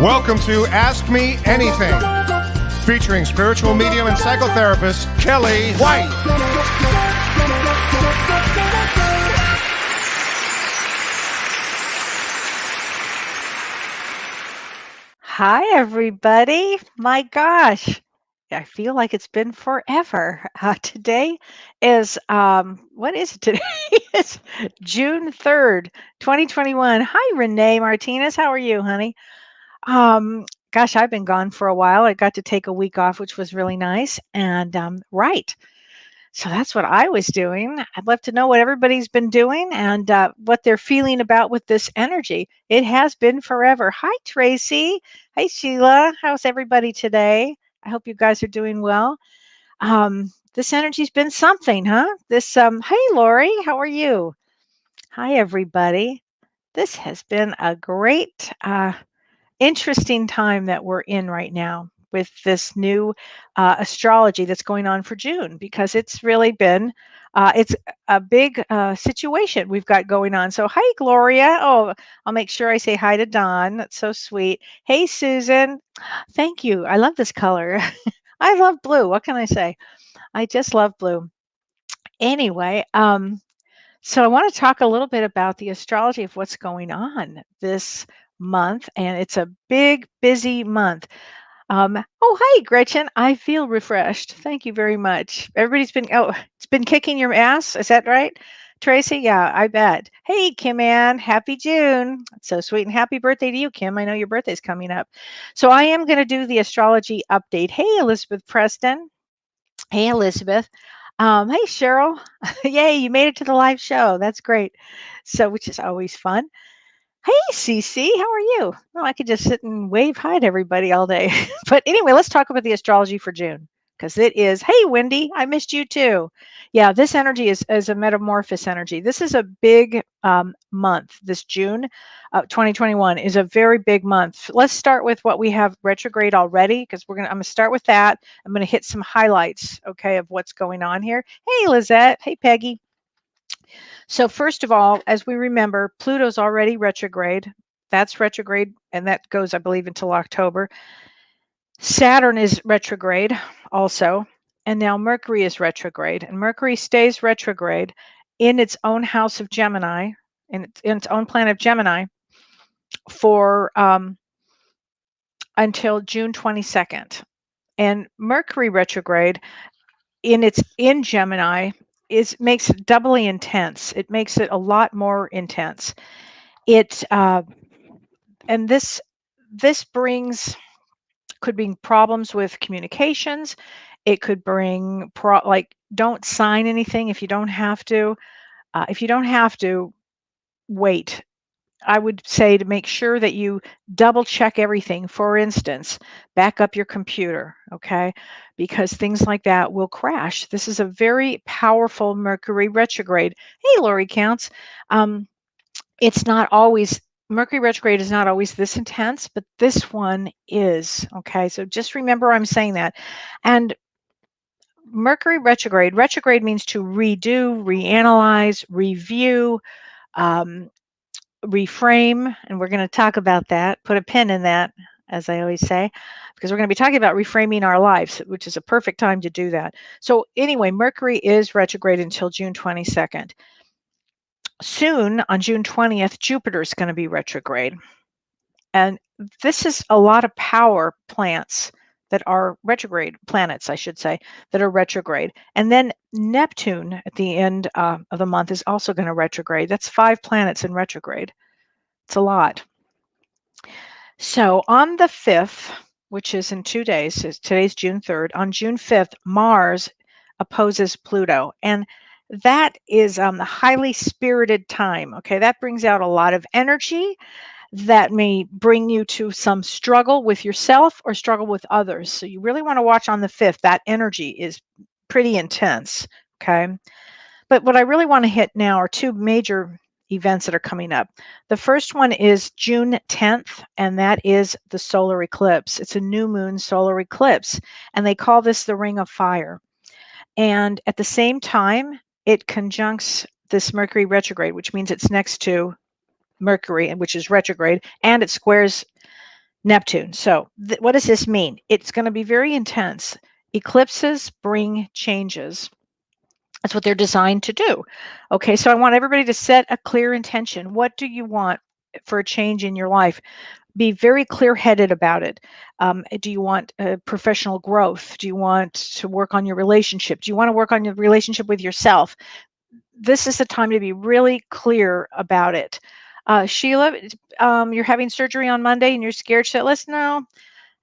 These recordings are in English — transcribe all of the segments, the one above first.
Welcome to Ask Me Anything, featuring spiritual medium and psychotherapist Kelly White. Hi, everybody. My gosh, I feel like it's been forever. Today is, what is it today? It's June 3rd, 2021. Hi, Renee Martinez. How are you, honey? Gosh, I've been gone for a while. I got to take a week off, which was really nice. And right. So that's what I was doing. I'd love to know what everybody's been doing and what they're feeling about with this energy. It has been forever. Hi, Tracy. Hi, Sheila. How's everybody today? I hope you guys are doing well. This energy's been something, huh? Hey, Lori, how are you? Hi, everybody. This has been a great, interesting time that we're in right now with this new astrology that's going on for June, because it's really been it's a big situation we've got going on. So hi, Gloria. Oh, I'll make sure I say hi to Don. That's so sweet. Hey, Susan. Thank you. I love this color. I love blue. What can I say? I just love blue. Anyway, so I want to talk a little bit about the astrology of what's going on this month, and it's a big, busy month. Oh, hi, Gretchen. I feel refreshed. Thank you very much. It's been kicking your ass. Is that right? Tracy? Yeah, I bet. Hey, Kim Ann. Happy June. That's so sweet. And happy birthday to you, Kim. I know your birthday's coming up. So I am going to do the astrology update. Hey, Elizabeth Preston. Hey, Elizabeth. Hey, Cheryl. Yay, you made it to the live show. That's great. So, which is always fun. Hey, Cece, how are you? Well, I could just sit and wave hi to everybody all day. But anyway, let's talk about the astrology for June, because it is, hey, Wendy, I missed you too. Yeah, this energy is a metamorphosis energy. This is a big month. This June 2021 is a very big month. Let's start with what we have retrograde already, because I'm going to start with that. I'm going to hit some highlights, okay, of what's going on here. Hey, Lizette. Hey, Peggy. So first of all, as we remember, Pluto's already retrograde. That's retrograde, and that goes, I believe, until October. Saturn is retrograde also, and now Mercury is retrograde. And Mercury stays retrograde in its own house of Gemini, in its own planet of Gemini, for until June 22nd. And Mercury retrograde in Gemini makes it doubly intense. It makes it a lot more intense. And this could bring problems with communications. It could bring don't sign anything if you don't have to. If you don't have to, wait. I would say to make sure that you double check everything. For instance, back up your computer, okay? Because things like that will crash. This is a very powerful Mercury retrograde. Hey, Lori Counts. It's not always, Mercury retrograde is not always this intense, but this one is, okay? So just remember I'm saying that. And Mercury retrograde means to redo, reanalyze, review, reframe, and we're going to talk about that. Put a pin in that, as I always say, because we're going to be talking about reframing our lives, which is a perfect time to do that. So anyway, Mercury is retrograde until June 22nd. Soon, on June 20th, Jupiter is going to be retrograde. And this is a lot of power plants that are retrograde, planets, I should say, that are retrograde. And then Neptune at the end of the month is also going to retrograde. That's 5 planets in retrograde. It's a lot. So on the 5th, which is in 2 days, today's June 3rd, on June 5th, Mars opposes Pluto. And that is a highly spirited time. Okay, that brings out a lot of energy. That may bring you to some struggle with yourself or struggle with others. So you really want to watch on the 5th. That energy is pretty intense. Okay. But what I really want to hit now are 2 major events that are coming up. The first one is June 10th, and that is the solar eclipse. It's a new moon solar eclipse, and they call this the Ring of Fire. And at the same time, it conjuncts this Mercury retrograde, which means it's next to Mercury, which is retrograde, and it squares Neptune. So what does this mean? It's going to be very intense. Eclipses bring changes. That's what they're designed to do. Okay, so I want everybody to set a clear intention. What do you want for a change in your life? Be very clear-headed about it. Do you want professional growth? Do you want to work on your relationship? Do you want to work on your relationship with yourself? This is the time to be really clear about it. Sheila, you're having surgery on Monday and you're scared shitless? No,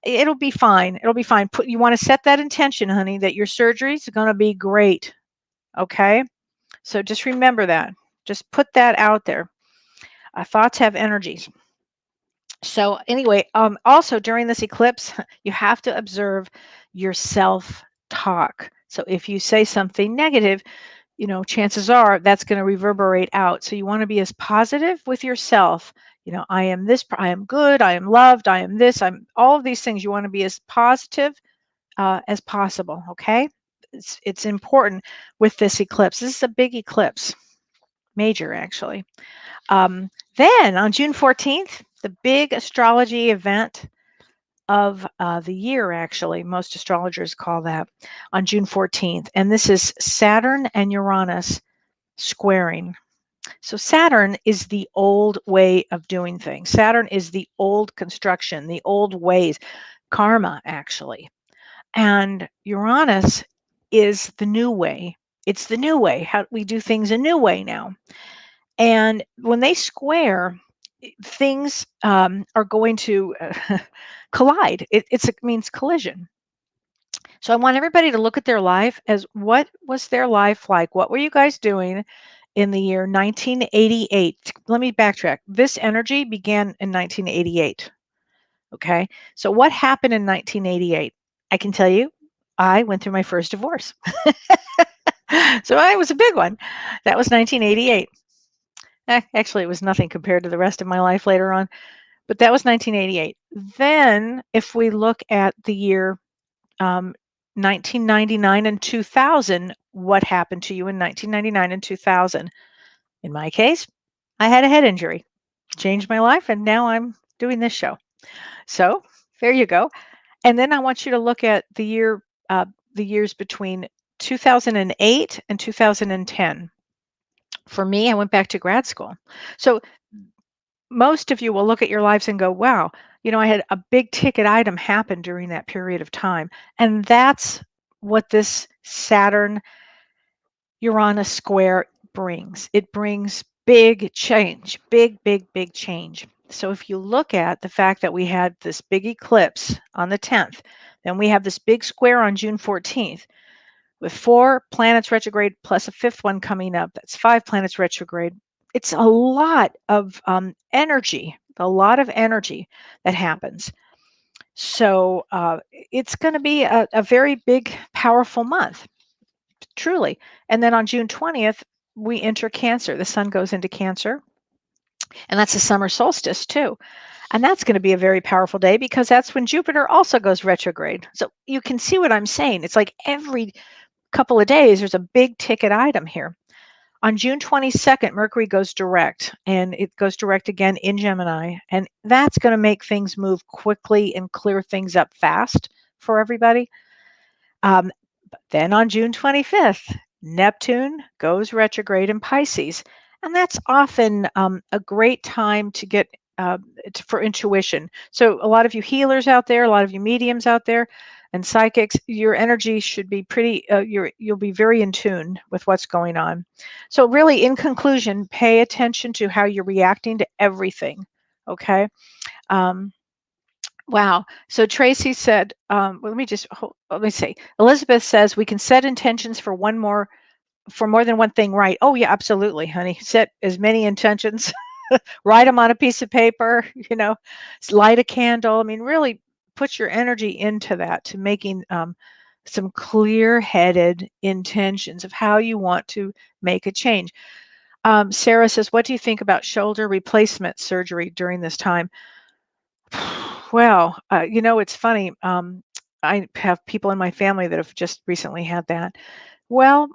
it'll be fine. It'll be fine. You want to set that intention, honey, that your surgery is going to be great. Okay? So just remember that. Just put that out there. Thoughts have energies. So anyway, also during this eclipse, you have to observe your self-talk. So if you say something negative, chances are that's going to reverberate out. So you want to be as positive with yourself. I am this, I am good, I am loved, I am this, I'm all of these things. You want to be as positive as possible. Okay. It's important with this eclipse. This is a big eclipse, major actually. Then on June 14th, the big astrology event of the year, actually, most astrologers call that on June 14th. And this is Saturn and Uranus squaring. So Saturn is the old way of doing things. Saturn is the old construction, the old ways, karma, actually. And Uranus is the new way. It's the new way. How we do things a new way now. And when they square, things are going to collide. It means collision. So I want everybody to look at their life as what was their life like? What were you guys doing in the year 1988? Let me backtrack. This energy began in 1988. Okay. So what happened in 1988? I can tell you, I went through my first divorce. So I was a big one. That was 1988. Actually, it was nothing compared to the rest of my life later on, but that was 1988. Then, if we look at the year 1999 and 2000, what happened to you in 1999 and 2000? In my case, I had a head injury, changed my life, and now I'm doing this show. So there you go. And then I want you to look at the years between 2008 and 2010. For me, I went back to grad school. So most of you will look at your lives and go, wow, I had a big ticket item happen during that period of time. And that's what this Saturn Uranus square brings. It brings big change, big change. So if you look at the fact that we had this big eclipse on the 10th, then we have this big square on June 14th with 4 planets retrograde plus a 5th one coming up. That's 5 planets retrograde. It's a lot of energy, that happens. So it's going to be a very big, powerful month, truly. And then on June 20th, we enter Cancer. The sun goes into Cancer, and that's the summer solstice too. And that's going to be a very powerful day because that's when Jupiter also goes retrograde. So you can see what I'm saying. It's like every couple of days, there's a big ticket item here. On June 22nd, Mercury goes direct, and it goes direct again in Gemini. And that's going to make things move quickly and clear things up fast for everybody. But then on June 25th, Neptune goes retrograde in Pisces. And that's often a great time to get for intuition. So a lot of you healers out there, a lot of you mediums out there, and psychics, your energy should be pretty, you'll be very in tune with what's going on. So really, in conclusion, pay attention to how you're reacting to everything, okay? Wow. So Tracy said, let me see. Elizabeth says we can set intentions for more than one thing, right? Oh yeah, absolutely, honey. Set as many intentions, write them on a piece of paper, light a candle. I mean, really put your energy into that, to making some clear-headed intentions of how you want to make a change. Sarah says, what do you think about shoulder replacement surgery during this time? Well, it's funny. I have people in my family that have just recently had that. Well,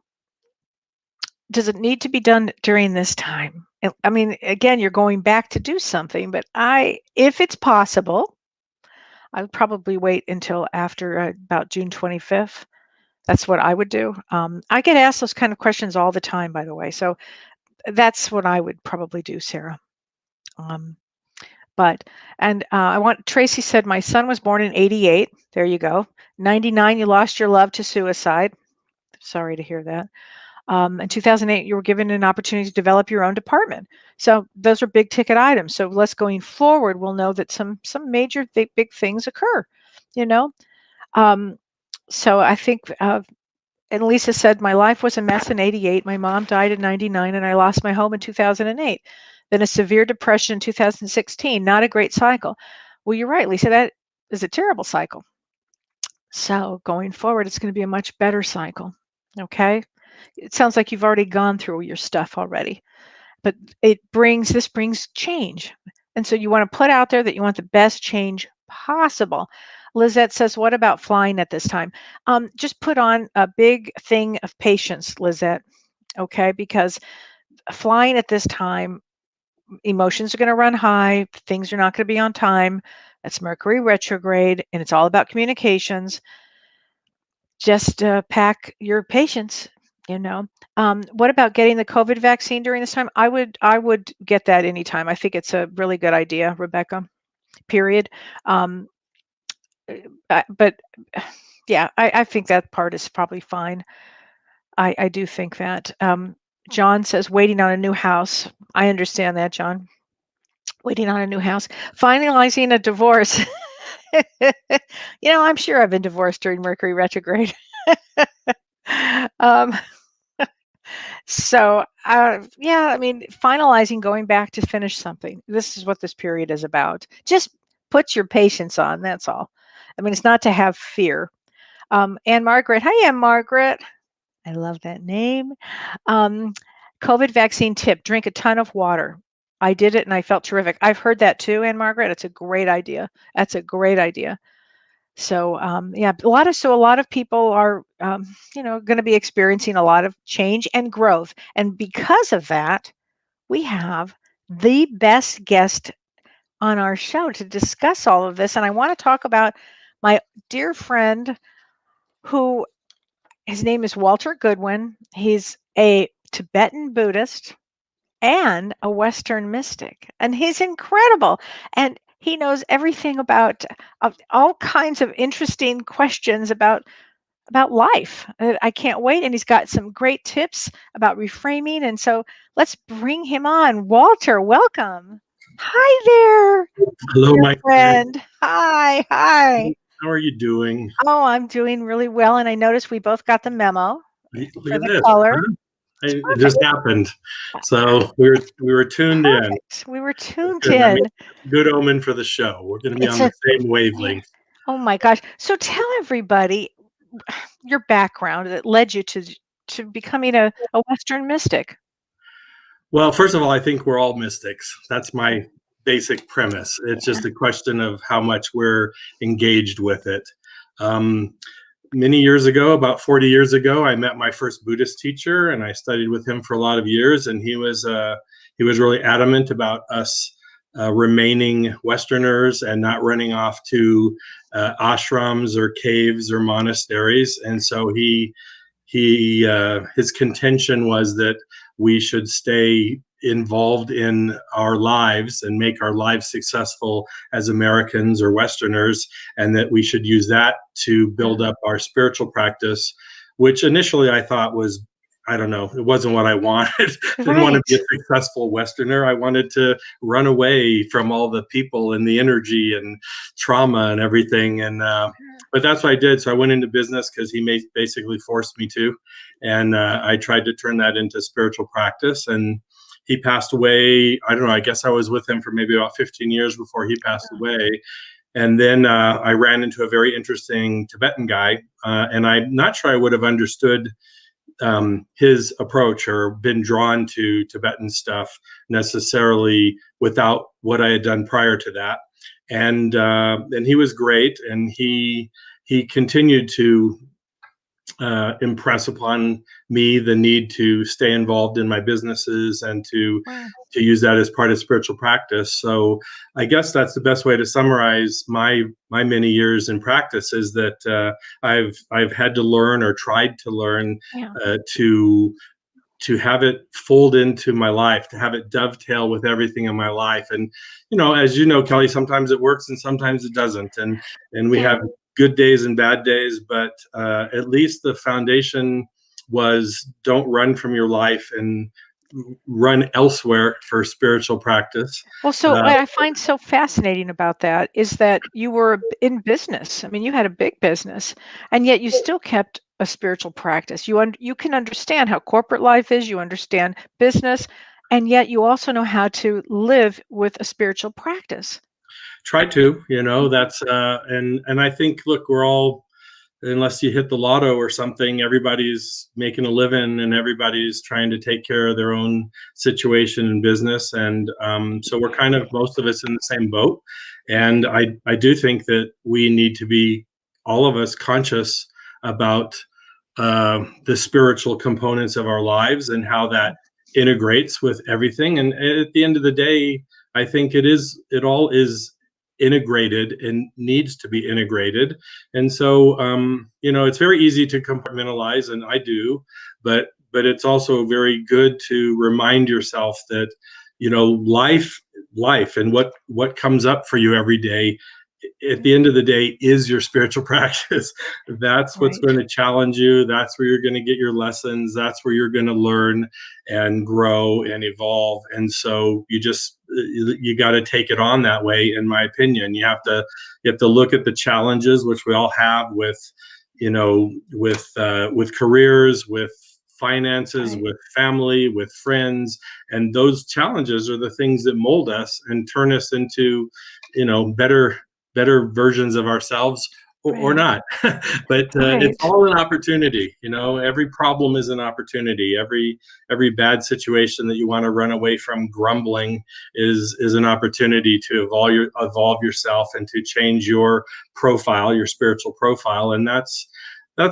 does it need to be done during this time? I mean, again, you're going back to do something, but if it's possible, I would probably wait until after about June 25th. That's what I would do. I get asked those kind of questions all the time, by the way. So that's what I would probably do, Sarah. Um, but, and I want, Tracy said, my son was born in 88. There you go. 99, you lost your love to suicide. Sorry to hear that. In 2008, you were given an opportunity to develop your own department. So those are big ticket items. So let's going forward, we'll know that some major big things occur, you know. So I think, and Lisa said, my life was a mess in 88. My mom died in 99, and I lost my home in 2008. Then a severe depression in 2016. Not a great cycle. Well, you're right, Lisa. That is a terrible cycle. So going forward, it's going to be a much better cycle. Okay. It sounds like you've already gone through your stuff already, but this brings change. And so you want to put out there that you want the best change possible. Lizette says, what about flying at this time? Just put on a big thing of patience, Lizette. Okay. Because flying at this time, emotions are going to run high. Things are not going to be on time. That's Mercury retrograde, and it's all about communications. Just pack your patience, you know. What about getting the COVID vaccine during this time? I would get that anytime. I think it's a really good idea, Rebecca. Period. Um, but yeah, I think that part is probably fine. I do think that. John says waiting on a new house. I understand that, John. Waiting on a new house, finalizing a divorce. I'm sure I've been divorced during Mercury retrograde. um, So, yeah, I mean, finalizing, going back to finish something. This is what this period is about. Just put your patience on. That's all. I mean, it's not to have fear. Anne Margaret. Hi, Anne Margaret. I love that name. Um, COVID vaccine tip: drink a ton of water. I did it and I felt terrific. I've heard that too, Anne Margaret. It's a great idea. That's a great idea. So yeah, a lot of people are going to be experiencing a lot of change and growth, and because of that, we have the best guest on our show to discuss all of this. And I want to talk about my dear friend, who his name is Walter Goodwin. He's a Tibetan Buddhist and a Western mystic. And he's incredible. And he knows everything about all kinds of interesting questions about life. I can't wait. And he's got some great tips about reframing. And so let's bring him on. Walter, welcome. Hi there, Hello, dear my friend. friend. Hi, hi. How are you doing? Oh, I'm doing really well. And I noticed we both got the memo Look for at the this. color. It Perfect. just happened. So we were tuned in. Perfect. We were tuned Good. That in. means good omen for the show. We're going to be It's on the a same yeah. wavelength. Oh my gosh. So tell everybody your background that led you to becoming a Western mystic. Well, first of all, I think we're all mystics. That's my basic premise. It's Yeah. just a question of how much we're engaged with it. Um, Many years ago, about 40 years ago, I met my first Buddhist teacher, and I studied with him for a lot of years. And he was really adamant about us remaining Westerners and not running off to ashrams or caves or monasteries. And so his contention was that we should stay involved in our lives and make our lives successful as Americans or Westerners, and that we should use that to build up our spiritual practice, which initially I thought was, I don't know, it wasn't what I wanted. Didn't want to be Right. a successful Westerner. I wanted to run away from all the people and the energy and trauma and everything. And but that's what I did. So I went into business because he basically forced me to, and I tried to turn that into spiritual practice. And he passed away. I don't know. I guess I was with him for maybe about 15 years before he passed away. And then I ran into a very interesting Tibetan guy, and I'm not sure I would have understood his approach or been drawn to Tibetan stuff necessarily without what I had done prior to that. And he was great, and he continued to impress upon me the need to stay involved in my businesses and to Wow. use that as part of spiritual practice. So I guess that's the best way to summarize my many years in practice, is that I've had to learn, or tried to learn, Yeah. To have it fold into my life, to have it dovetail with everything in my life. And as you know, Kelly, sometimes it works and sometimes it doesn't, and we Yeah. have good days and bad days, but at least the foundation was, don't run from your life and run elsewhere for spiritual practice. Well, so Uh, what I find so fascinating about that is that you were in business. I mean, you had a big business, and yet you still kept a spiritual practice. You can understand how corporate life is, you understand business, and yet you also know how to live with a spiritual practice. Try to, Mhm. that's and I think, look, we're all, unless you hit the lotto or something, everybody's making a living and everybody's trying to take care of their own situation and business. And so we're kind of, most of us, in the same boat. And I do think that we need to be, all of us, conscious about the spiritual components of our lives and how that integrates with everything. And at the end of the day, I think it all is integrated and needs to be integrated. And so, it's very easy to compartmentalize, and I do, but it's also very good to remind yourself that, life and what comes up for you every day, at the end of the day, is your spiritual practice. That's what's Right. going to challenge you. That's where you're going to get your lessons. That's where you're going to learn and grow and evolve. And so you got to take it on that way. In my opinion, you have to look at the challenges, which we all have, with with careers, with finances, Right. with family, with friends. And those challenges are the things that mold us and turn us into better versions of ourselves, or Right. not. But it's Right. all an opportunity. Every problem is an opportunity. Every bad situation that you want to run away from grumbling is an opportunity to evolve yourself and to change your profile, your spiritual profile. And that's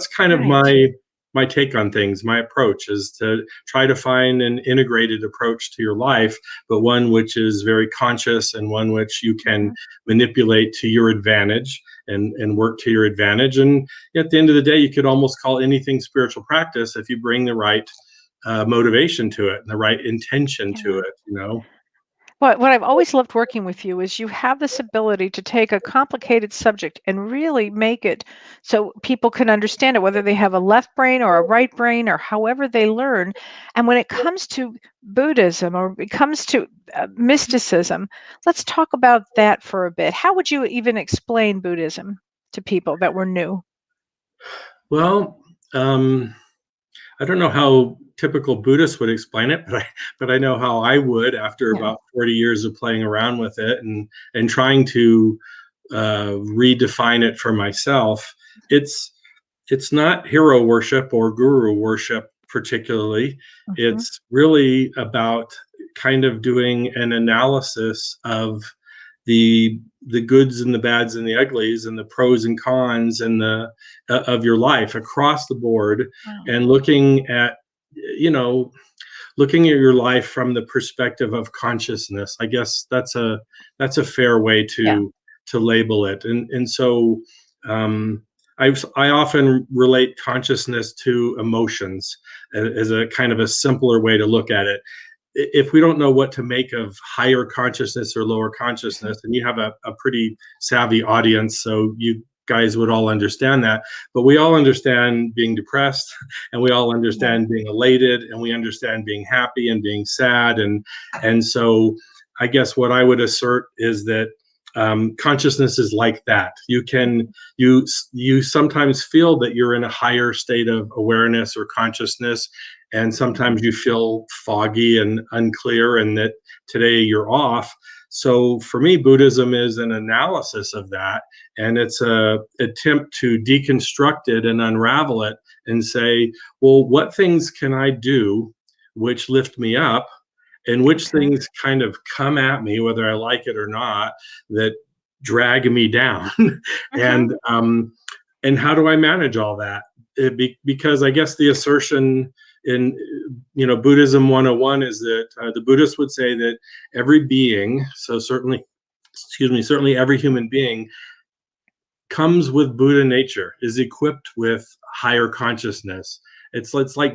kind of Right. my take on things. My approach is to try to find an integrated approach to your life, but one which is very conscious, and one which you can Mhm. manipulate to your advantage, and work to your advantage. And at the end of the day, you could almost call anything spiritual practice if you bring the right motivation to it and the right intention to Yeah. it. What I've always loved working with you is you have this ability to take a complicated subject and really make it so people can understand it, whether they have a left brain or a right brain or however they learn. And when it comes to Buddhism, or it comes to mysticism, let's talk about that for a bit. How would you even explain Buddhism to people that were new? Well, I don't know how typical Buddhists would explain it, but I know how I would, after Yeah. about 40 years of playing around with it and trying to redefine it for myself. It's not hero worship or guru worship particularly. Hmm. It's really about kind of doing an analysis of the goods and the bads and the uglies and the pros and cons and the of your life across the board, Wow. and you know looking at your life from the perspective of consciousness. I guess that's a fair way Yeah. to label it. And so um, I often relate consciousness to emotions as a kind of a simpler way to look at it. If we don't know what to make of higher consciousness or lower consciousness, and you have a pretty savvy audience, so you guys would all understand that. But we all understand being depressed, and we all Yeah. understand being elated, and we understand being happy and being sad. And so I guess what I would assert is that consciousness is like that. You sometimes feel that you're in a higher state of awareness or consciousness, and sometimes you feel foggy and unclear, and that today you're off. So for me, Buddhism is an analysis of that, and it's a attempt to deconstruct it and unravel it and say, well, what things can I do which lift me up, and which Okay. things kind of come at me, whether I like it or not, that drag me down. Hmm. And how do I manage all that? because I guess the assertion in Buddhism 101 is that the Buddhists would say that every being, so certainly every human being, comes with Buddha nature, is equipped with higher consciousness. It's like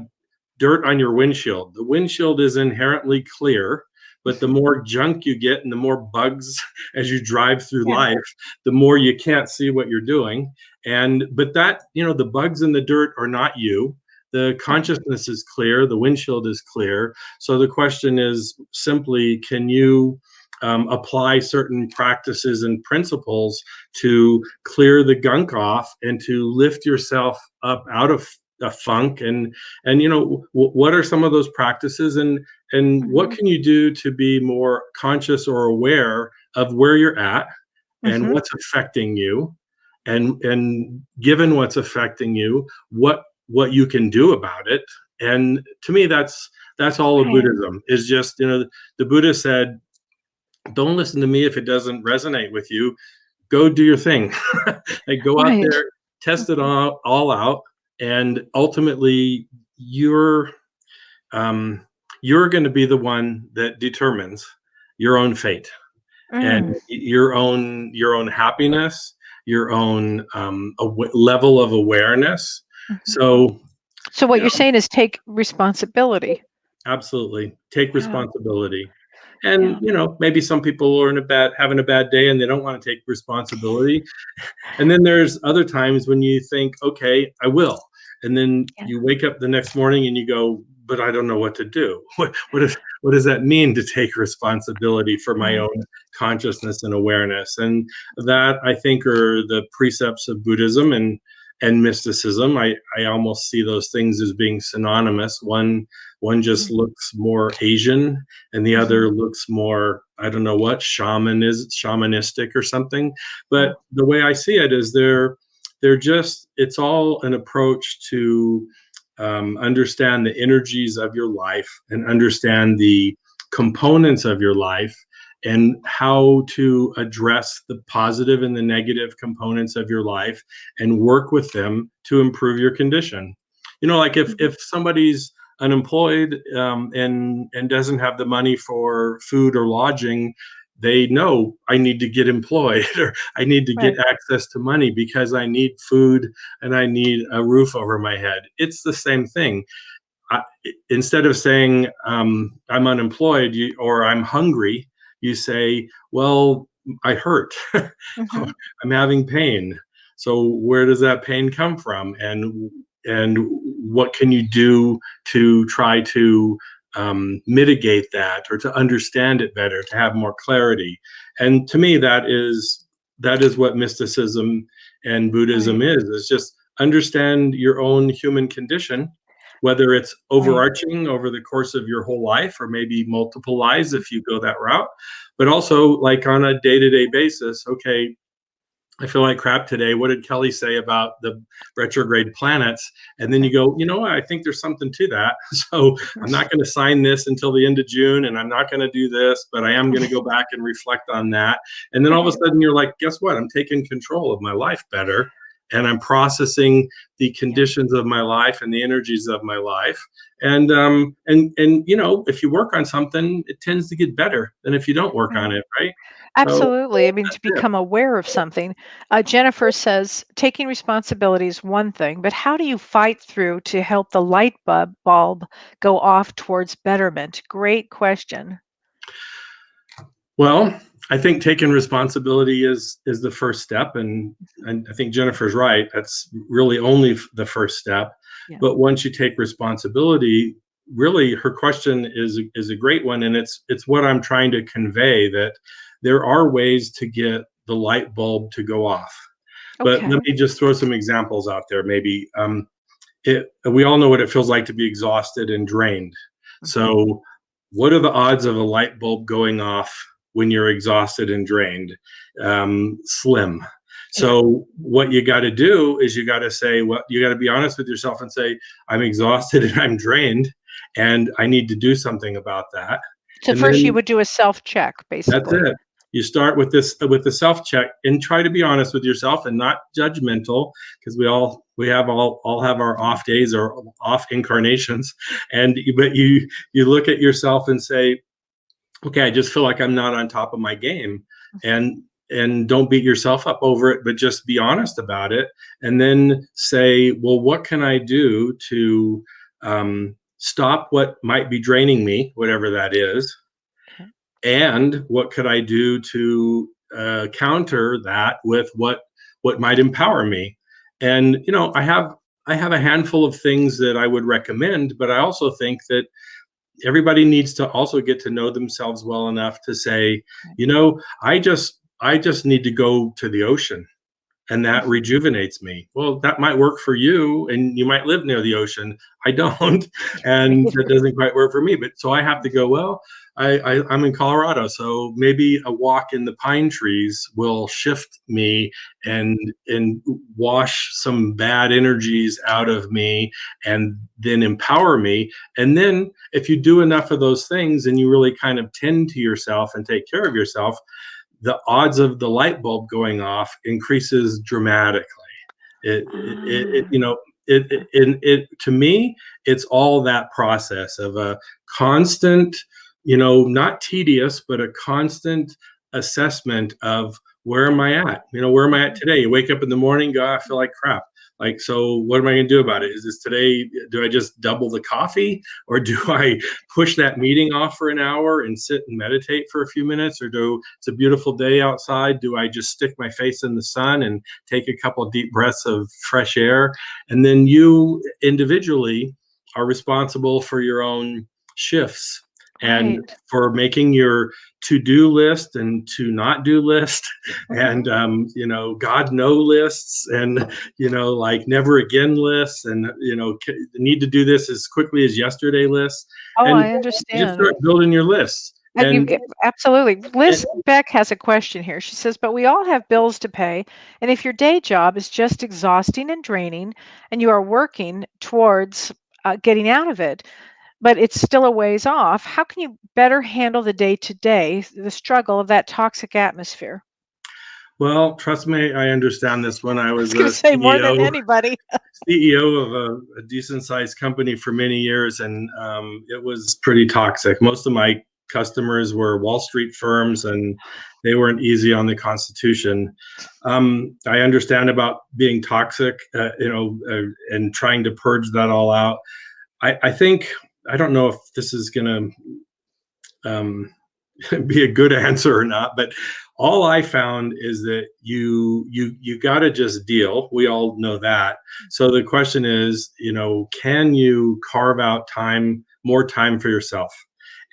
dirt on your windshield. The windshield is inherently clear, but the more junk you get and the more bugs as you drive through life, the more you can't see what you're doing. But that, the bugs in the dirt are not you. The consciousness is clear, the windshield is clear. So the question is simply, can you apply certain practices and principles to clear the gunk off and to lift yourself up out of a funk? And what are some of those practices, and what can you do to be more conscious or aware of where you're at and what's affecting you, and given what's affecting you, what you can do about it? And to me, that's all of Buddhism, is just, the Buddha said, don't listen to me if it doesn't resonate with you. Go do your thing. Like, go out there, test it all out, and ultimately you're going to be the one that determines your own fate and your own happiness, your own level of awareness. So what you're saying is take responsibility. Absolutely, take responsibility. And maybe some people are having a bad day and they don't want to take responsibility. And then there's other times when you think, okay, I will. And then you wake up the next morning and you go, but I don't know what to do. What does that mean, to take responsibility for my own consciousness and awareness? And that, I think, are the precepts of Buddhism and mysticism. I almost see those things as being synonymous. One just looks more Asian, and the other looks more, I don't know what, shamanistic or something. But the way I see it is it's all an approach to understand the energies of your life and understand the components of your life and how to address the positive and the negative components of your life and work with them to improve your condition. Like if somebody's unemployed and doesn't have the money for food or lodging, they know, I need to get employed, or I need to get access to money because I need food and I need a roof over my head. It's the same thing. Instead of saying I'm unemployed or I'm hungry, you say, well, I hurt. I'm having pain. So where does that pain come from? And what can you do to try to mitigate that, or to understand it better, to have more clarity? And to me, that is what mysticism and Buddhism is just understand your own human condition, whether it's overarching over the course of your whole life, or maybe multiple lives if you go that route, but also like on a day-to-day basis. Okay, I feel like crap today. What did Kelly say about the retrograde planets? And then you go, I think there's something to that. So I'm not going to sign this until the end of June, and I'm not going to do this, but I am going to go back and reflect on that. And then all of a sudden you're like, guess what? I'm taking control of my life better. And I'm processing the conditions of my life and the energies of my life. And if you work on something, it tends to get better than if you don't work on it, right? Absolutely. I mean, to become aware of something. Jennifer says, taking responsibility is one thing, but how do you fight through to help the light bulb go off towards betterment? Great question. Well, I think taking responsibility is the first step, and I think Jennifer's right. That's really only the first step. Yeah. But once you take responsibility, really, her question is a great one, and it's what I'm trying to convey, that there are ways to get the light bulb to go off. But let me just throw some examples out there. Maybe we all know what it feels like to be exhausted and drained. So what are the odds of a light bulb going off when you're exhausted and drained? Slim. So what you got to do is you got to say, well, you got to be honest with yourself and say, I'm exhausted and I'm drained, and I need to do something about that. So first you would do a self-check, basically. That's it. You start with this, with the self check, and try to be honest with yourself and not judgmental, because we all have our off days or off incarnations. But you look at yourself and say, okay, I just feel like I'm not on top of my game. And don't beat yourself up over it, but just be honest about it. And then say, well, what can I do to stop what might be draining me, whatever that is? Okay. And what could I do to counter that with what might empower me? And I have a handful of things that I would recommend, but I also think that everybody needs to also get to know themselves well enough to say, I just need to go to the ocean, and that rejuvenates me. Well, that might work for you, and you might live near the ocean. I don't, and that doesn't quite work for me. But so I have to go, well, I'm in Colorado, so maybe a walk in the pine trees will shift me and wash some bad energies out of me, and then empower me. And then if you do enough of those things and you really kind of tend to yourself and take care of yourself, the odds of the light bulb going off increases dramatically. To me, it's all that process of a constant, not tedious, but a constant assessment of, where am I at? Where am I at today? You wake up in the morning, go, I feel like crap. Like, so what am I going to do about it? Is this today? Do I just double the coffee, or do I push that meeting off for an hour and sit and meditate for a few minutes? Or it's a beautiful day outside, do I just stick my face in the sun and take a couple of deep breaths of fresh air? And then you individually are responsible for your own shifts and for making your to-do list and to not do list, and God no lists, and like never again lists, and need to do this as quickly as yesterday lists. Oh, And I you just understand. start building your lists. Absolutely. Liz Beck has a question here. She says, but we all have bills to pay. And if your day job is just exhausting and draining, and you are working towards getting out of it, but it's still a ways off, how can you better handle the day-to-day, the struggle of that toxic atmosphere? Well, trust me, I understand this. When I was I was going a to say more than CEO, anybody. CEO of a decent sized company for many years, and it was pretty toxic. Most of my customers were Wall Street firms, and they weren't easy on the Constitution. I understand about being toxic, and trying to purge that all out. I think, I don't know if this is going to be a good answer or not, but all I found is that you got to just deal. We all know that. So the question is, can you carve out more time for yourself?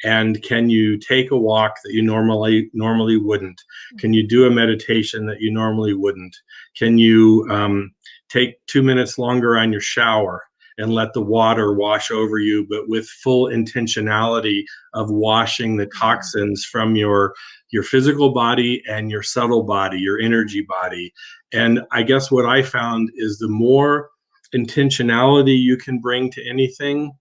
And can you take a walk that you normally wouldn't? Can you do a meditation that you normally wouldn't? Can you take 2 minutes longer on your shower and let the water wash over you, but with full intentionality of washing the toxins from your physical body and your subtle body, your energy body? And I guess what I found is, the more intentionality you can bring to anything,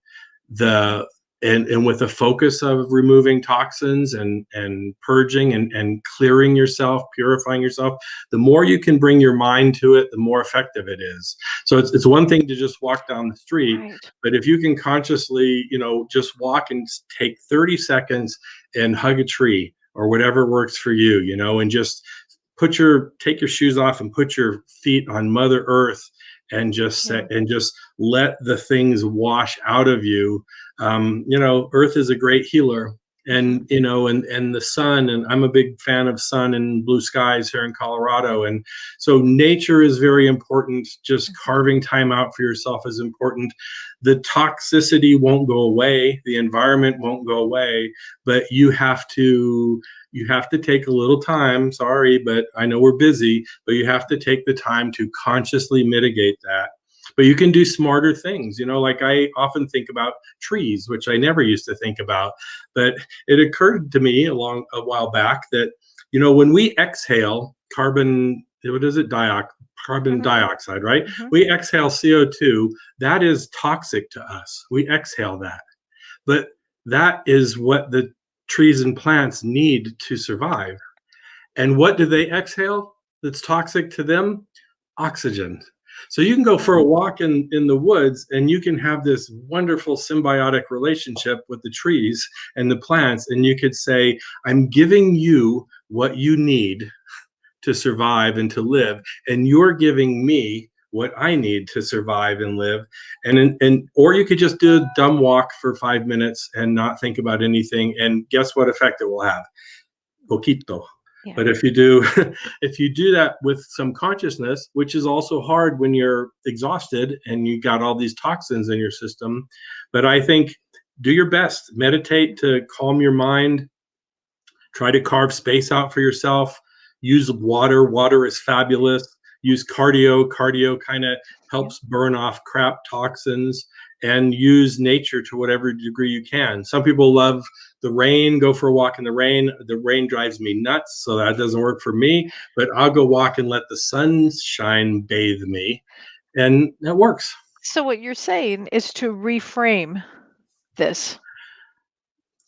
and with a focus of removing toxins and purging and clearing yourself, purifying yourself, the more you can bring your mind to it, the more effective it is. So it's one thing to just walk down the street, but if you can consciously, just walk and take 30 seconds and hug a tree or whatever works for you, and just take your shoes off and put your feet on Mother Earth, and just let the things wash out of you. Earth is a great healer, and and the sun, and I'm a big fan of sun and blue skies here in Colorado, and so nature is very important. Just carving time out for yourself is important. The toxicity won't go away, the environment won't go away, but you have to take a little time. Sorry, but I know we're busy, but you have to take the time to consciously mitigate that. But you can do smarter things, like I often think about trees, which I never used to think about. But it occurred to me a while back that, when we exhale carbon, what is it? Carbon dioxide, right? We exhale CO2. That is toxic to us. We exhale that. But that is what the trees and plants need to survive. And what do they exhale that's toxic to them? Oxygen. So you can go for a walk in the woods and you can have this wonderful symbiotic relationship with the trees and the plants. And you could say, I'm giving you what you need to survive and to live, and you're giving me what I need to survive and live. And or you could just do a dumb walk for 5 minutes and not think about anything. And guess what effect it will have? Poquito. Yeah. But if you do if you do that with some consciousness, which is also hard when you're exhausted and you got all these toxins in your system, but I think do your best, meditate to calm your mind, try to carve space out for yourself, use water. Water is fabulous. Use cardio. Cardio kind of helps burn off crap toxins, and use nature to whatever degree you can. Some people love the rain, go for a walk in the rain. The rain drives me nuts, so that doesn't work for me, but I'll go walk and let the sunshine bathe me, and that works. So what you're saying is to reframe this.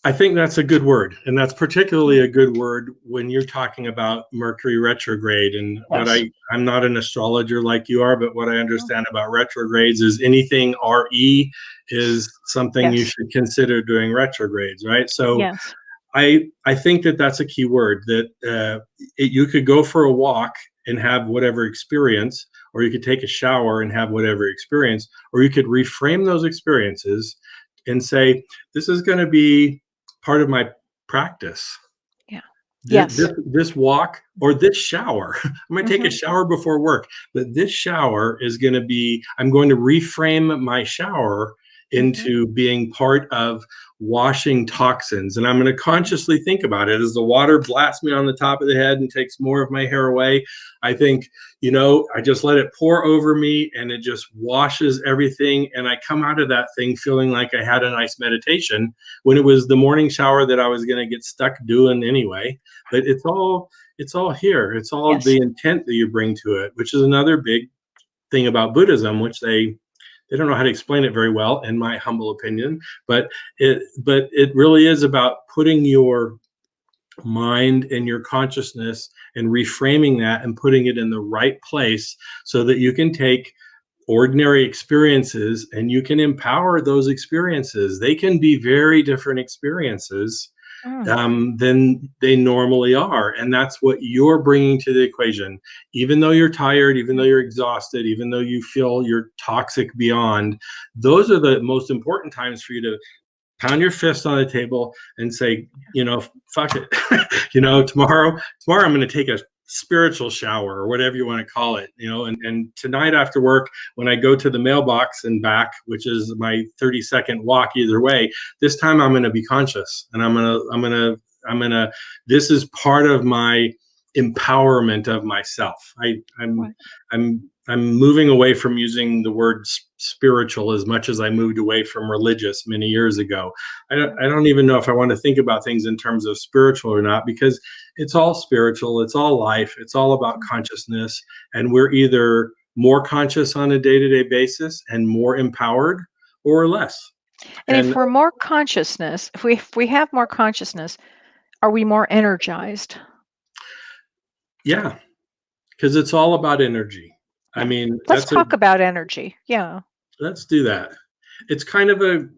I think that's a good word, and that's particularly a good word when you're talking about Mercury retrograde. And what Yes. I'm not an astrologer like you are, but what I understand about retrogrades is anything RE is something you Yes. should consider doing retrogrades, right? So Yes. I think that that's a key word, that you could go for a walk and have whatever experience, or you could take a shower and have whatever experience, or you could reframe those experiences and say, this is going to be part of my practice. Yeah. This, Yes. this walk or this shower, I'm going to take a shower before work, but this shower is going to be, I'm going to reframe my shower into being part of washing toxins. And I'm going to consciously think about it as the water blasts me on the top of the head and takes more of my hair away. I think, I just let it pour over me and it just washes everything. And I come out of that thing feeling like I had a nice meditation when it was the morning shower that I was going to get stuck doing anyway. But it's all here. It's all Yes. the intent that you bring to it, which is another big thing about Buddhism, which they don't know how to explain it very well, in my humble opinion. But it really is about putting your mind and your consciousness and reframing that and putting it in the right place so that you can take ordinary experiences and you can empower those experiences. They can be very different experiences than they normally are. And that's what you're bringing to the equation. Even though you're tired, even though you're exhausted, even though you feel you're toxic beyond, those are the most important times for you to pound your fist on the table and say, fuck it. Tomorrow I'm going to take a spiritual shower or whatever you want to call it, and tonight after work, when I go to the mailbox and back, which is my 30-second walk either way, this time I'm going to be conscious, and I'm going to, this is part of my empowerment of myself. I'm moving away from using the word spiritual as much as I moved away from religious many years ago. I don't even know if I want to think about things in terms of spiritual or not, because it's all spiritual, it's all life, it's all about consciousness, and we're either more conscious on a day-to-day basis and more empowered, or less. And if we're more consciousness, if we have more consciousness, are we more energized? Yeah, because it's all about energy. I mean, let's talk about energy. Yeah. Let's do that. It's kind of an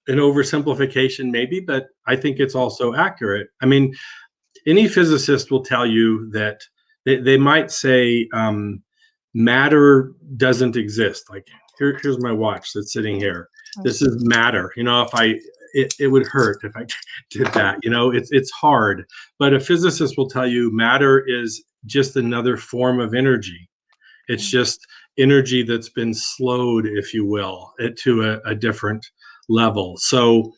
oversimplification maybe, but I think it's also accurate. I mean, any physicist will tell you that they might say matter doesn't exist. Like here's my watch that's sitting here. This is matter. If it would hurt if I did that. It's hard. But a physicist will tell you matter is just another form of energy. It's just energy that's been slowed, if you will, to a different level. So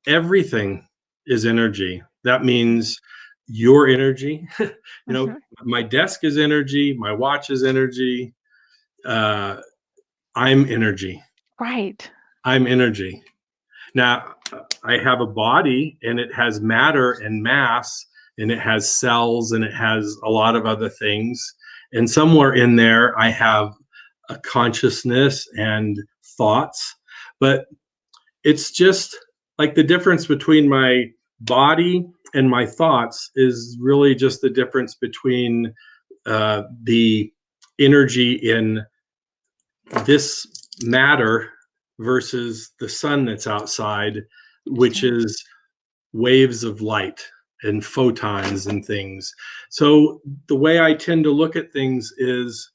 everything is energy. That means your energy. My desk is energy. My watch is energy. I'm energy. Right. I'm energy. Now, I have a body, and it has matter and mass, and it has cells, and it has a lot of other things. And somewhere in there, I have a consciousness and thoughts. But it's just like the difference between my body and my thoughts is really just the difference between the energy in this matter versus the sun that's outside, which is waves of light and photons and things. So the way I tend to look at things is,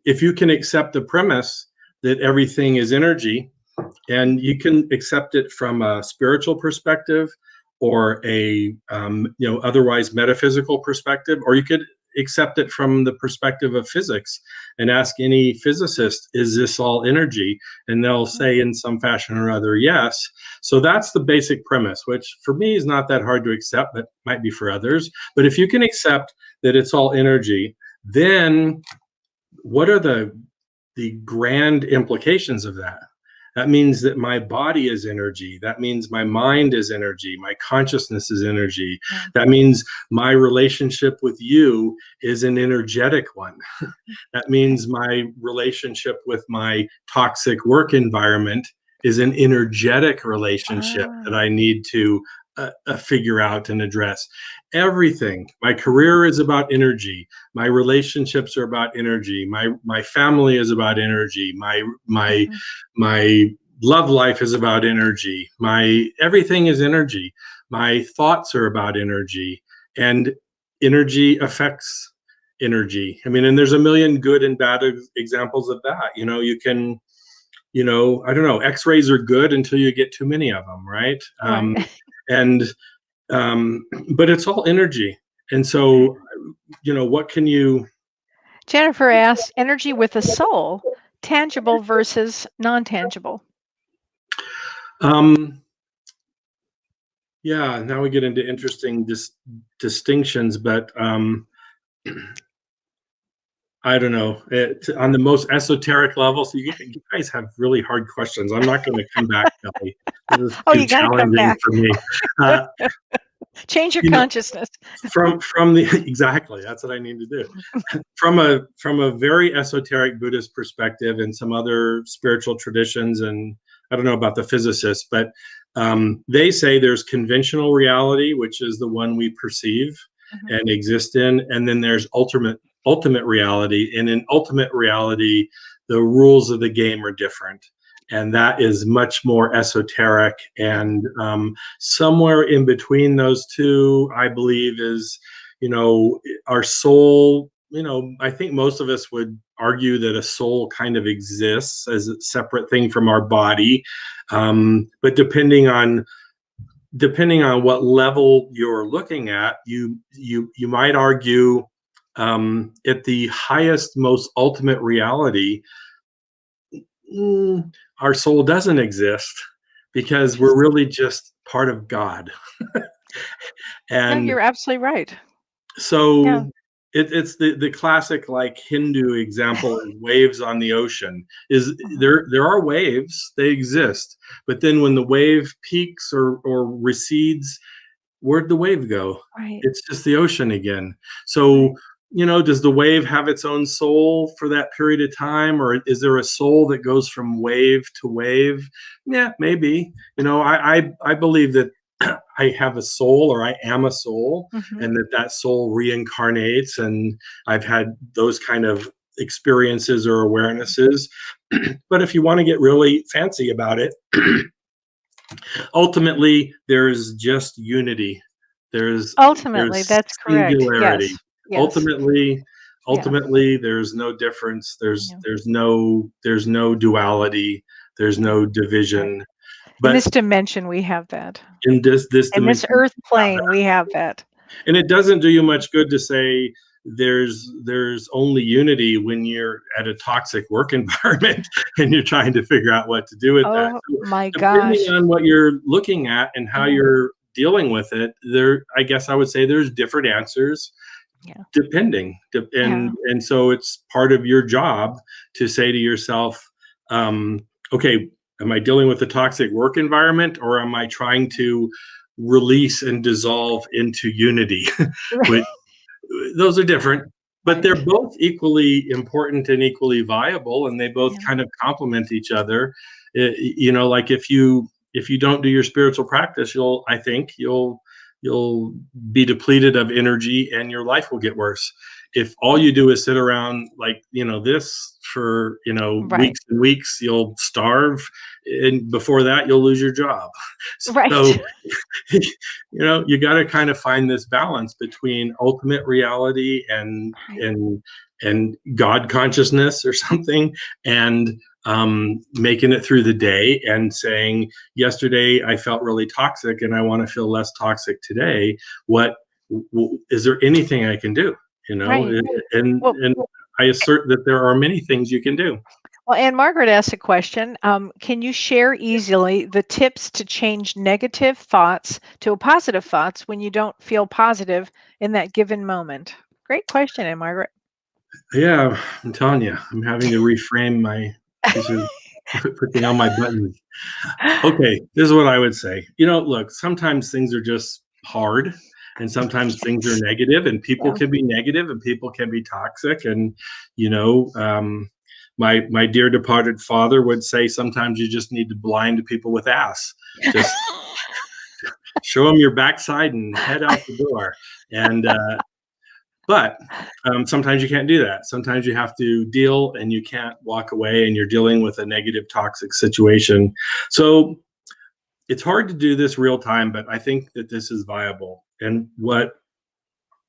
if you can accept the premise that everything is energy, and you can accept it from a spiritual perspective or a otherwise metaphysical perspective, or you could accept it from the perspective of physics and ask any physicist, is this all energy? And they'll say in some fashion or other, yes. So that's the basic premise, which for me is not that hard to accept, but might be for others. But if you can accept that it's all energy, then what are the grand implications of that? That means that my body is energy. That means my mind is energy. My consciousness is energy. That means my relationship with you is an energetic one. That means my relationship with my toxic work environment is an energetic relationship that I need to figure out and address. Everything. My career is about energy. My relationships are about energy. My family is about energy. My love life is about energy. My everything is energy. My thoughts are about energy, and energy affects energy. I mean, and there's a million good and bad examples of that. You can, I don't know, X-rays are good until you get too many of them, right? And but it's all energy. And so, what can you... Jennifer asks, energy with a soul, tangible versus non-tangible. Yeah, now we get into interesting distinctions, but I don't know. On the most esoteric level, so you guys have really hard questions. I'm not going to come back, Kelly. This is you got to come back for me. Change your consciousness. From the exactly, that's what I need to do. From a very esoteric Buddhist perspective, and some other spiritual traditions, and I don't know about the physicists, but they say there's conventional reality, which is the one we perceive and exist in, and then there's ultimate reality. And in ultimate reality, the rules of the game are different. And that is much more esoteric. And somewhere in between those two, I believe, is, our soul. I think most of us would argue that a soul kind of exists as a separate thing from our body. But depending on what level you're looking at, you might argue at the highest, most ultimate reality, our soul doesn't exist, because we're really just part of God. And you're absolutely right. so it's the classic, like, Hindu example is waves on the ocean. Is there are waves, they exist, but then when the wave peaks or recedes, where'd the wave go? It's just the ocean again. So does the wave have its own soul for that period of time, or is there a soul that goes from wave to wave? Yeah, maybe. I believe that I have a soul, or I am a soul, and that soul reincarnates, and I've had those kind of experiences or awarenesses. But if you want to get really fancy about it, ultimately there's just unity. There's that's correct. Singularity. Yes. Ultimately, there's no difference. There's no duality. There's no division. But in this dimension, we have that. In this earth plane, we have that. And it doesn't do you much good to say there's only unity when you're at a toxic work environment and you're trying to figure out what to do with that. So my depending on what you're looking at and how you're dealing with it, I guess I would say there's different answers. Depending. And so it's part of your job to say to yourself, okay, am I dealing with a toxic work environment, or am I trying to release and dissolve into unity? Those are different, but they're both equally important and equally viable, and they both kind of complement each other. Like if you if you don't do your spiritual practice, I think you'll be depleted of energy and your life will get worse. If all you do is sit around like, this for, Right. weeks and weeks, you'll starve. And before that, you'll lose your job. So, Right. you got to kind of find this balance between ultimate reality and, Right. and God consciousness or something, and making it through the day and saying, yesterday I felt really toxic and I want to feel less toxic today. What is there anything I can do? Right. And Well, I assert that there are many things you can do. well, and Margaret asked a question. Can you share easily the tips to change negative thoughts to positive thoughts when you don't feel positive in that given moment? Great question, and Margaret. Yeah, I'm telling you, I'm having to reframe my these are putting on my buttons. Okay, this is what I would say. Look, sometimes things are just hard and sometimes things are Yes. negative, and people Yeah. can be negative and people can be toxic. And, my dear departed father would say sometimes you just need to blind people with ass. Just show them your backside and head out the door. And, but sometimes you can't do that. Sometimes you have to deal and you can't walk away and you're dealing with a negative, toxic situation. So it's hard to do this real time, but I think that this is viable. And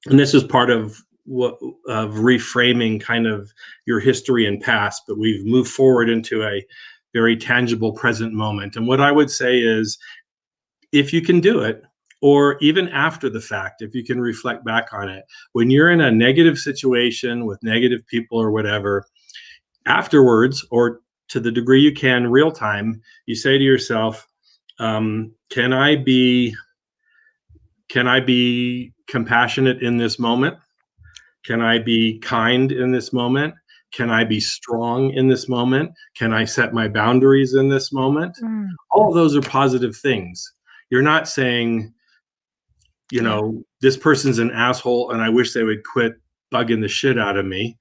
this is part of reframing kind of your history and past, but we've moved forward into a very tangible present moment. And what I would say is, if you can do it, or even after the fact, if you can reflect back on it, when you're in a negative situation with negative people or whatever, afterwards, or to the degree you can, real time, you say to yourself, can I be compassionate in this moment? Can I be kind in this moment? Can I be strong in this moment? Can I set my boundaries in this moment? Mm, All of those are positive things. You're not saying, yeah. this person's an asshole and I wish they would quit bugging the shit out of me,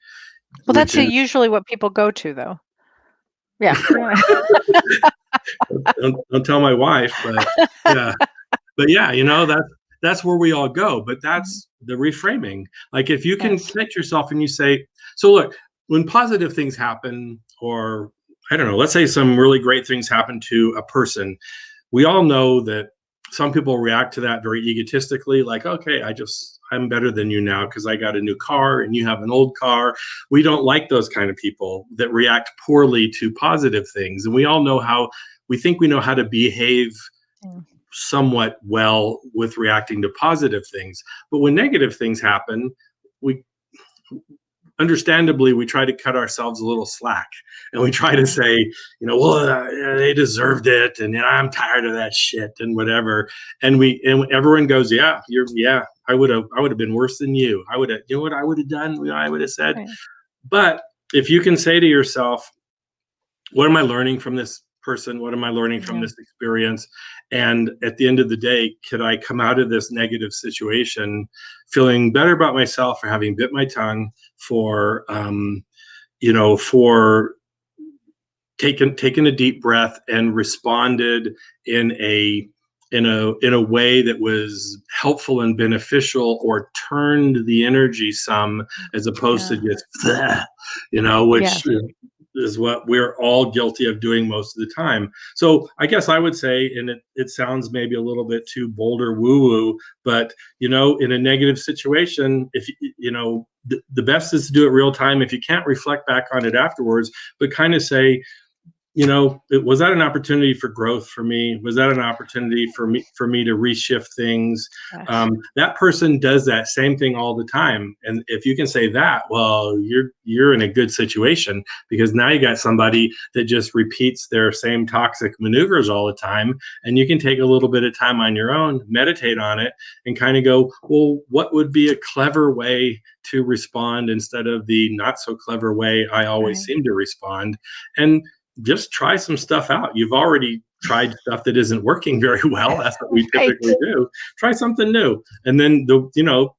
Well, which that's is, usually what people go to, though. Yeah. don't tell my wife, but yeah. But yeah, that's where we all go. But that's the reframing. Like, if you can Yes. connect yourself and you say, so look, when positive things happen, or I don't know, let's say some really great things happen to a person, we all know that some people react to that very egotistically, like, okay, I'm better than you now because I got a new car and you have an old car. We don't like those kind of people that react poorly to positive things. And we all know we think we know how to behave Mm, somewhat well with reacting to positive things. But when negative things happen, we understandably we try to cut ourselves a little slack, and we try to yeah. say, well, they deserved it, and I'm tired of that shit and whatever. And everyone goes, yeah, I would have been worse than you. I would have, what I would have done, I would have said. Right. But if you can say to yourself, what am I learning from this person? What am I learning from Yeah. this experience? And at the end of the day, could I come out of this negative situation feeling better about myself for having bit my tongue, for for taken a deep breath and responded in a way that was helpful and beneficial, or turned the energy some, as opposed to Yeah. just which Yes. is what we're all guilty of doing most of the time. So I guess I would say, and it sounds maybe a little bit too bold or woo-woo, but in a negative situation, if the best is to do it real time. If you can't, reflect back on it afterwards, but kind of say, was that an opportunity for growth for me? Was that an opportunity for me to reshift things? Yes. That person does that same thing all the time, and if you can say that, well, you're in a good situation, because now you got somebody that just repeats their same toxic maneuvers all the time, and you can take a little bit of time on your own, meditate on it, and kind of go, well, what would be a clever way to respond instead of the not so clever way I always Right. seem to respond? And just try some stuff out. You've already tried stuff that isn't working very well. That's what we Right. typically do. Try something new. And then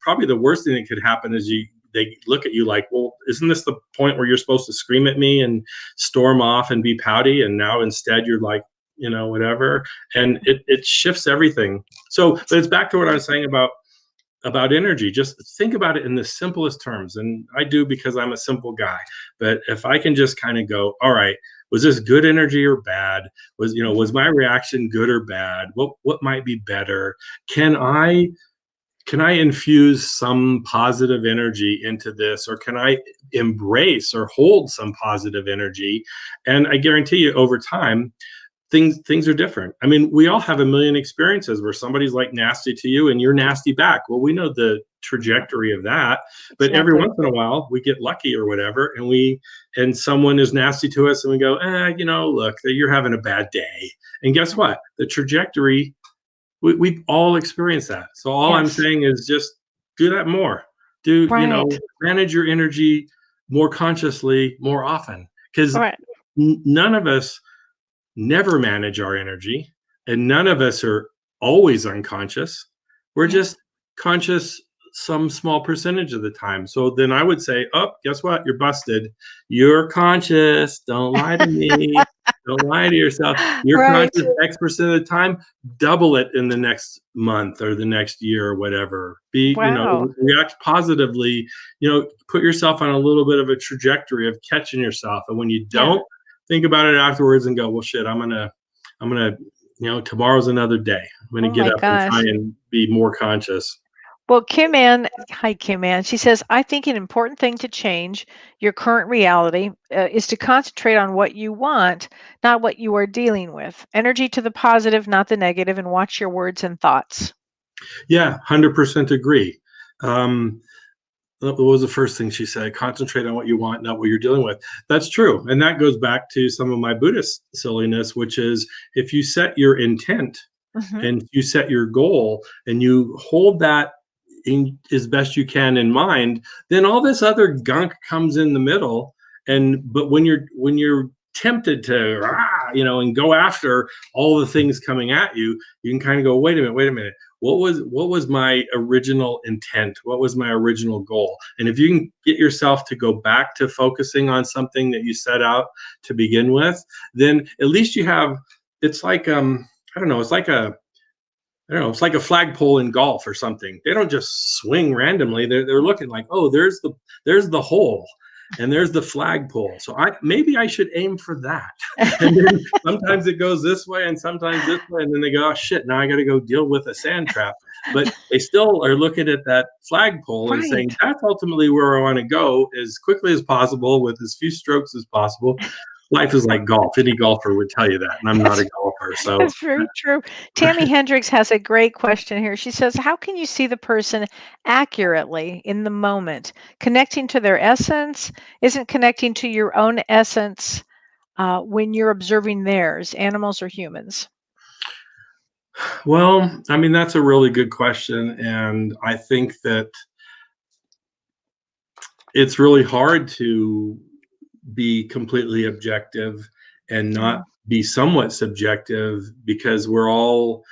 probably the worst thing that could happen is they look at you like, well, isn't this the point where you're supposed to scream at me and storm off and be pouty? And now instead you're like, whatever, and it shifts everything. So, but it's back to what I was saying about energy. Just think about it in the simplest terms, and I do because I'm a simple guy. But if I can just kind of go, all right, was this good energy or bad? Was my reaction good or bad? What might be better? Can I infuse some positive energy into this, or can I embrace or hold some positive energy? And I guarantee you, over time, things are different. I mean, we all have a million experiences where somebody's like nasty to you and you're nasty back. Well, we know the trajectory of that, but every once in a while we get lucky or whatever, and someone is nasty to us and we go, look, you're having a bad day. And guess what? The trajectory, we've all experienced that. So all I'm saying is just do that more. Manage your energy more consciously, more often, because none of us never manage our energy, and none of us are always unconscious. We're just conscious some small percentage of the time. So then I would say, guess what? You're busted. You're conscious. Don't lie to me. Don't lie to yourself. You're conscious X% of the time. Double it in the next month or the next year or whatever. React positively. Put yourself on a little bit of a trajectory of catching yourself. And when you don't, think about it afterwards and go, well, shit, I'm gonna, tomorrow's another day. I'm gonna get up and try and be more conscious. Well, hi Kim Ann. She says, I think an important thing to change your current reality is to concentrate on what you want, not what you are dealing with. Energy to the positive, not the negative, and watch your words and thoughts. Yeah, 100% agree. What was the first thing she said? Concentrate on what you want, not what you're dealing with. That's true. And that goes back to some of my Buddhist silliness, which is if you set your intent and you set your goal and you hold that as best you can in mind, then all this other gunk comes in the middle. But when you're tempted to, and go after all the things coming at you, you can kind of go, wait a minute. What was my original intent? What was my original goal? And if you can get yourself to go back to focusing on something that you set out to begin with, then at least you have, it's like, it's like a flagpole in golf or something. They don't just swing randomly. They're looking like, oh, there's the hole and there's the flagpole. So maybe I should aim for that. And then sometimes it goes this way and sometimes this way. And then they go, oh shit, now I got to go deal with a sand trap. But they still are looking at that flagpole and saying, that's ultimately where I want to go as quickly as possible with as few strokes as possible. Life is like golf. Any golfer would tell you that, and I'm not a golfer. So that's very true. Tammy Hendricks has a great question here. She says, how can you see the person accurately in the moment? Connecting to their essence isn't connecting to your own essence when you're observing theirs, animals or humans? Well, I mean, that's a really good question. And I think that it's really hard to be completely objective and not be somewhat subjective, because we're all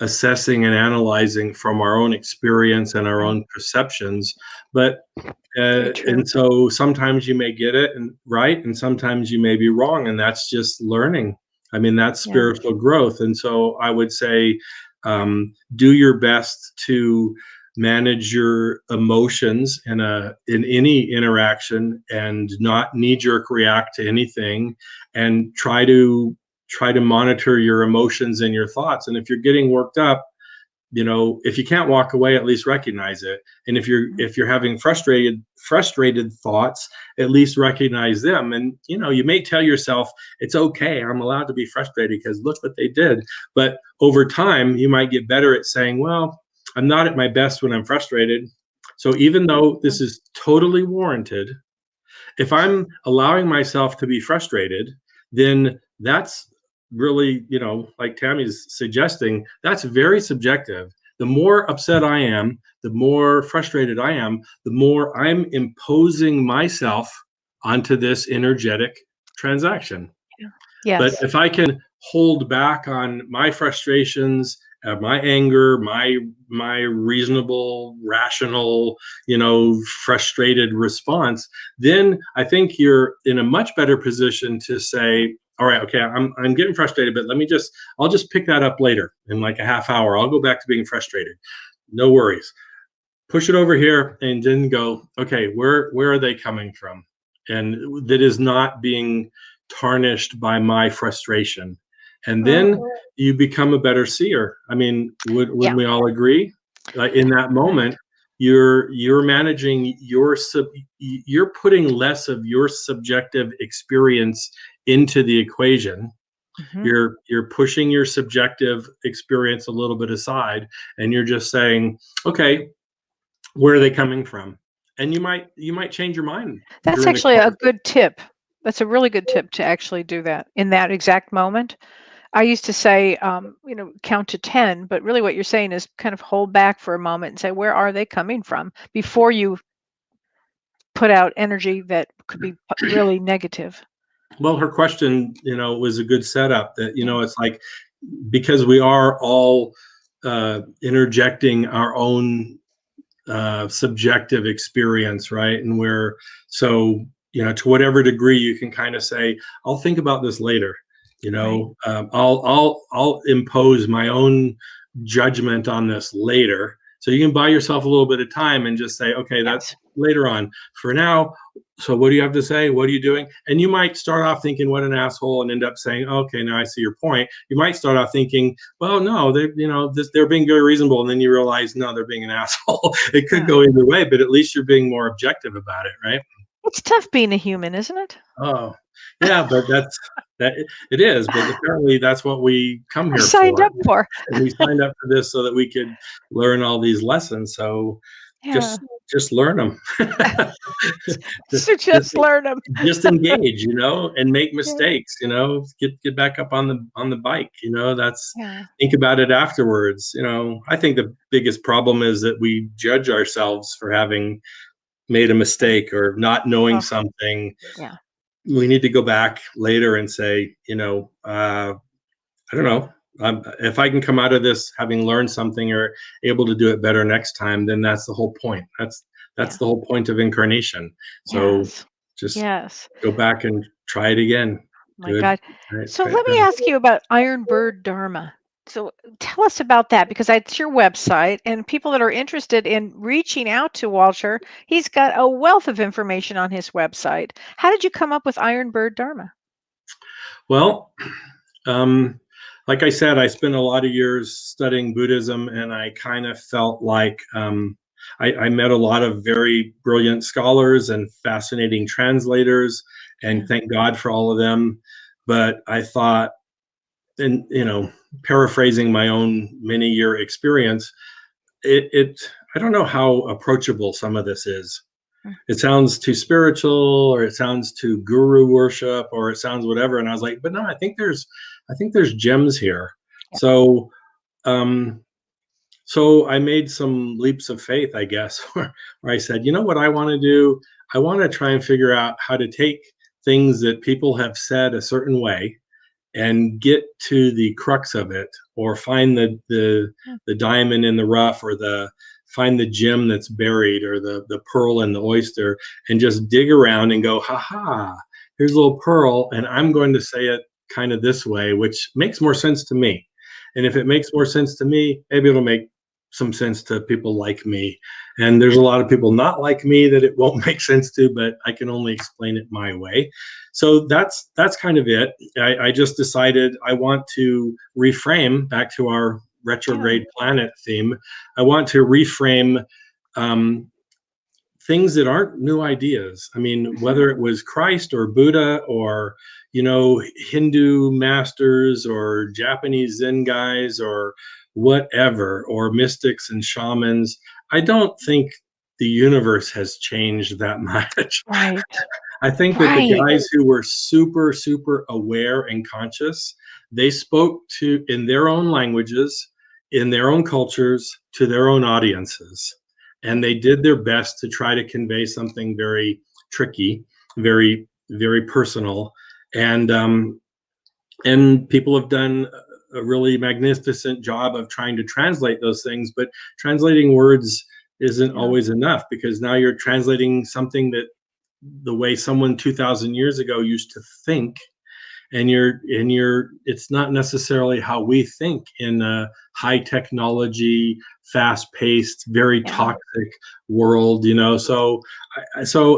assessing and analyzing from our own experience and our own perceptions. But and so sometimes you may get it right, and sometimes you may be wrong, and that's just learning. I mean, that's spiritual growth. And so I would say, do your best to manage your emotions in any interaction and not knee-jerk react to anything, and try to monitor your emotions and your thoughts. And if you're getting worked up, if you can't walk away, at least recognize it. And if you're having frustrated thoughts, at least recognize them. And you may tell yourself, it's okay, I'm allowed to be frustrated because look what they did. But over time, you might get better at saying, well, I'm not at my best when I'm frustrated. So even though this is totally warranted, if I'm allowing myself to be frustrated, then that's really, like Tammy's suggesting, that's very subjective. The more upset I am, the more frustrated I am, the more I'm imposing myself onto this energetic transaction. Yes. But if I can hold back on my frustrations, my anger, my reasonable, rational, frustrated response, then I think you're in a much better position to say, all right, okay, I'm getting frustrated, but I'll just pick that up later in like a half hour. I'll go back to being frustrated. No worries. Push it over here and then go, okay, where are they coming from? And that is not being tarnished by my frustration. And then you become a better seer. I mean, wouldn't we all agree? In that moment, you're managing you're putting less of your subjective experience into the equation. You're pushing your subjective experience a little bit aside, and you're just saying, okay, where are they coming from? And you might change your mind. That's actually a good tip. That's a really good tip to actually do that in that exact moment. I used to say, count to 10, but really what you're saying is kind of hold back for a moment and say, where are they coming from before you put out energy that could be really negative. Well, her question, was a good setup that, it's like, because we are all interjecting our own subjective experience, right? And to whatever degree you can kind of say, I'll think about this later. I'll impose my own judgment on this later. So you can buy yourself a little bit of time and just say, okay, that's later on. For now, so what do you have to say? What are you doing? And you might start off thinking, what an asshole, and end up saying, okay, now I see your point. You might start off thinking, well, no, they're being very reasonable. And then you realize, no, they're being an asshole. It could go either way, but at least you're being more objective about it, right? It's tough being a human, isn't it? Oh, yeah, but it is. But apparently that's what we come here signed up for. And we signed up for this so that we could learn all these lessons. So just learn them. just learn them. Just engage, and make mistakes, get back up on the bike, think about it afterwards. I think the biggest problem is that we judge ourselves for having made a mistake or not knowing something. Yeah. We need to go back later and say, I don't know. If I can come out of this having learned something or able to do it better next time, then that's the whole point. That's the whole point of incarnation. So just go back and try it again. My God. So let me ask you about Iron Bird Dharma. So tell us about that, because it's your website, and people that are interested in reaching out to Walter, he's got a wealth of information on his website. How did you come up with Iron Bird Dharma? Well, like I said, I spent a lot of years studying Buddhism, and I kind of felt like I met a lot of very brilliant scholars and fascinating translators, and thank God for all of them. But I thought, and paraphrasing my own many-year experience, I don't know how approachable some of this is. It sounds too spiritual, or it sounds too guru worship, or it sounds whatever. And I was like, but no, I think there's gems here. So I made some leaps of faith, I guess, where I said, what I want to do? I want to try and figure out how to take things that people have said a certain way and get to the crux of it, or find the diamond in the rough, or find the gem that's buried, or the pearl in the oyster, and just dig around and go, here's a little pearl, and I'm going to say it kind of this way, which makes more sense to me. And if it makes more sense to me, maybe it'll make some sense to people like me. And there's a lot of people not like me that it won't make sense to, but I can only explain it my way. So that's kind of it. I just decided I want to reframe, back to our retrograde planet theme. I want to reframe things that aren't new ideas. I mean, whether it was Christ or Buddha or, Hindu masters or Japanese Zen guys or whatever, or mystics and shamans, I don't think the universe has changed that much. Right. I think that the guys who were super, super aware and conscious, they spoke in their own languages, in their own cultures, to their own audiences. And they did their best to try to convey something very tricky, very, very personal. And people have done a really magnificent job of trying to translate those things, but translating words isn't always enough, because now you're translating something that the way someone 2,000 years ago used to think, and it's not necessarily how we think in a high technology, fast paced, very Yeah. toxic world, so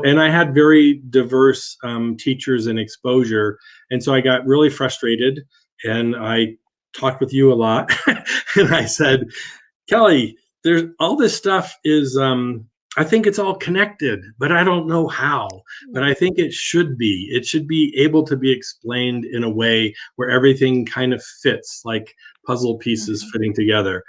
and I had very diverse teachers and exposure, and so I got really frustrated, and I talked with you a lot, and I said, Kelly, there's all this stuff is I think it's all connected, but I don't know how. But I think it should be. It should be able to be explained in a way where everything kind of fits like puzzle pieces fitting together.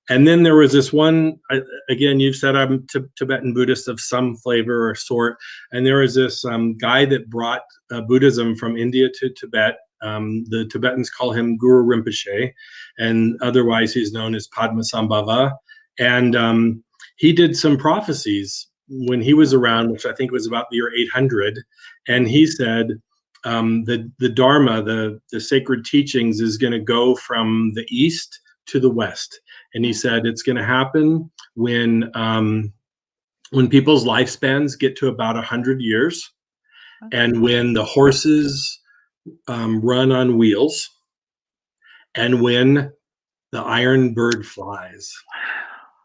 And then there was this one, again, you've said I'm Tibetan Buddhist of some flavor or sort. And there was this guy that brought Buddhism from India to Tibet. The Tibetans call him Guru Rinpoche, and otherwise he's known as Padmasambhava. And he did some prophecies when he was around, which I think was about the year 800. And he said the Dharma, the sacred teachings, is going to go from the east to the west. And he said it's going to happen when people's lifespans get to about 100 years, and when the horses run on wheels, and when the iron bird flies.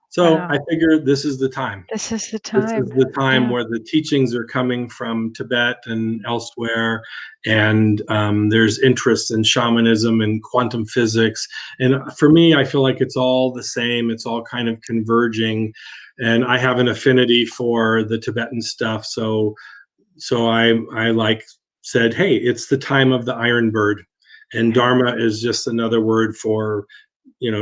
So Wow. I figure this is the time. This is the This time. is the time Yeah. where the teachings are coming from Tibet and elsewhere, and there's interest in shamanism and quantum physics. And for me, I feel like it's all the same. It's all kind of converging, and I have an affinity for the Tibetan stuff. So I like said, hey, it's the time of the iron bird, and Dharma is just another word for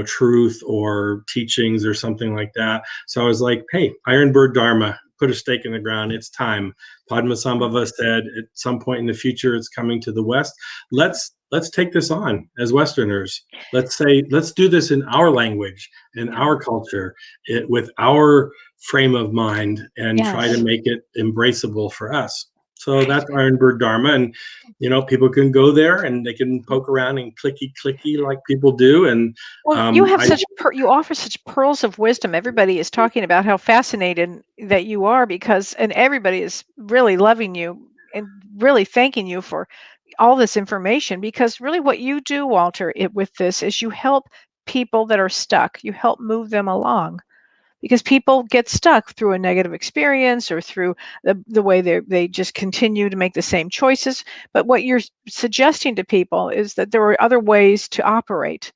truth or teachings or something like that. So I was like, hey, Iron Bird Dharma, put a stake in the ground. It's time. Padmasambhava said at some point in the future it's coming to the West. Let's take this on as Westerners. Let's do this in our language, in our culture, with our frame of mind, and try to Yes. make it embraceable for us. So that's Iron Bird Dharma, and people can go there and they can poke around and clicky like people do. And Well, you have you offer such pearls of wisdom. Everybody is talking about how fascinated that you are, because and everybody is really loving you and really thanking you for all this information, because really what you do, Walter, with this is you help people that are stuck. You help move them along, because people get stuck through a negative experience or through the way they just continue to make the same choices. But what you're suggesting to people is that there are other ways to operate.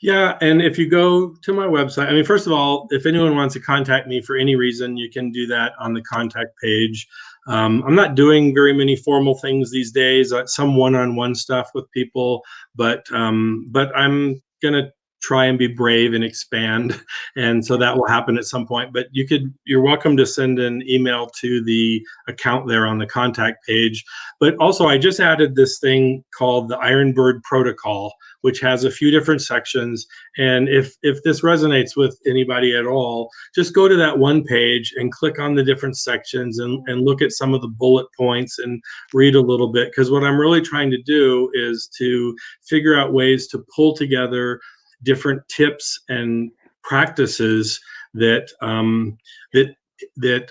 Yeah, and if you go to my website, I mean, first of all, if anyone wants to contact me for any reason, you can do that on the contact page. I'm not doing very many formal things these days, some one-on-one stuff with people, but I'm gonna try and be brave and expand, and so that will happen at some point. But you're welcome to send an email to the account there on the contact page. But also, I just added this thing called the Iron Bird Protocol, which has a few different sections. And if this resonates with anybody at all, just go to that one page and click on the different sections and look at some of the bullet points and read a little bit. Because what I'm really trying to do is to figure out ways to pull together different tips and practices that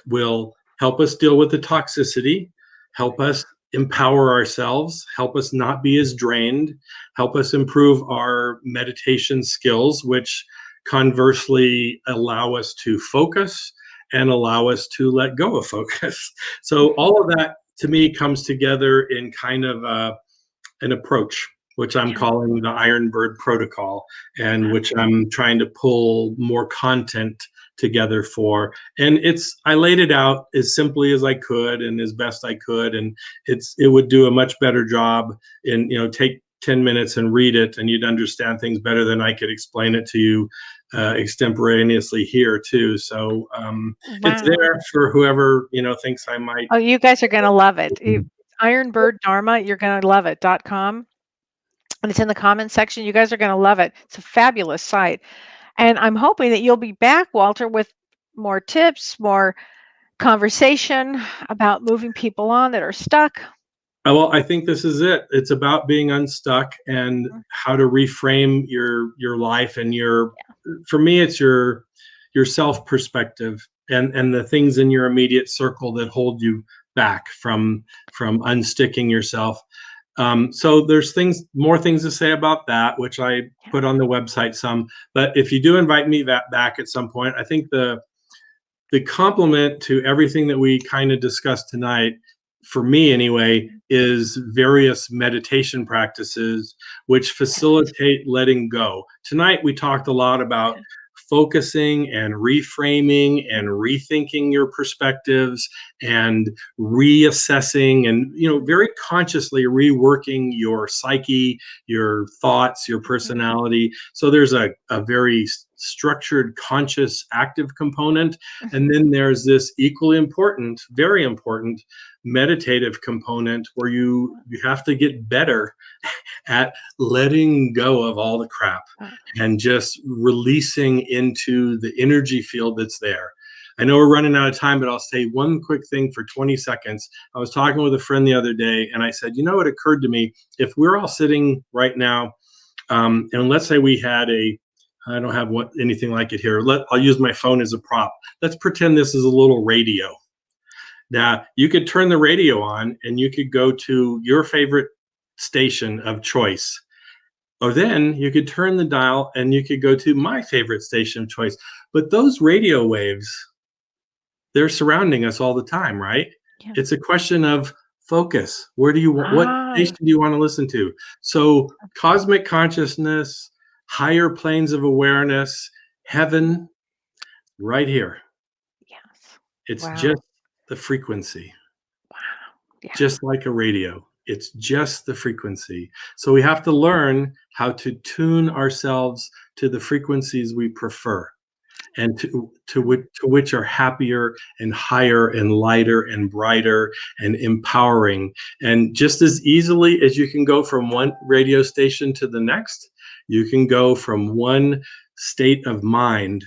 will help us deal with the toxicity, help us empower ourselves, help us not be as drained, help us improve our meditation skills, which conversely allow us to focus and allow us to let go of focus. So all of that to me comes together in kind of an approach, which I'm calling the Iron Bird Protocol, and which I'm trying to pull more content together for. And I laid it out as simply as I could and as best I could, and it would do a much better job in, take 10 minutes and read it, and you'd understand things better than I could explain it to you extemporaneously here too. So it's Wow. there for whoever thinks I might. Oh, you guys are going to love it. Iron Bird Dharma, you're going to love it.com. And it's in the comments section. You guys are going to love it. It's a fabulous site. And I'm hoping that you'll be back, Walter, with more tips, more conversation about moving people on that are stuck. Well, I think this is it. It's about being unstuck and how to reframe your life and for me, it's your self perspective and the things in your immediate circle that hold you back from unsticking yourself. So there's more things to say about that, which I put on the website some. But if you do invite me back at some point, I think the complement to everything that we kind of discussed tonight, for me anyway, is various meditation practices which facilitate letting go. Tonight we talked a lot about focusing and reframing and rethinking your perspectives and reassessing and, very consciously reworking your psyche, your thoughts, your personality. So there's a very structured, conscious, active component. And then there's this equally important, very important meditative component where you have to get better at letting go of all the crap and just releasing into the energy field that's there. I know we're running out of time, but I'll say one quick thing for 20 seconds. I was talking with a friend the other day, and I said, it occurred to me, if we're all sitting right now, and let's say we had I don't have anything like it here. I'll use my phone as a prop. Let's pretend this is a little radio. Now, you could turn the radio on and you could go to your favorite station of choice. Or then you could turn the dial and you could go to my favorite station of choice. But those radio waves, they're surrounding us all the time, right? Yeah. It's a question of focus. Where do you want, what station do you want to listen to? So cosmic consciousness, higher planes of awareness, heaven, right here. Yes. It's just the frequency. Wow. Yeah. Just like a radio. It's just the frequency. So we have to learn how to tune ourselves to the frequencies we prefer and to which are happier and higher and lighter and brighter and empowering. And just as easily as you can go from one radio station to the next, you can go from one state of mind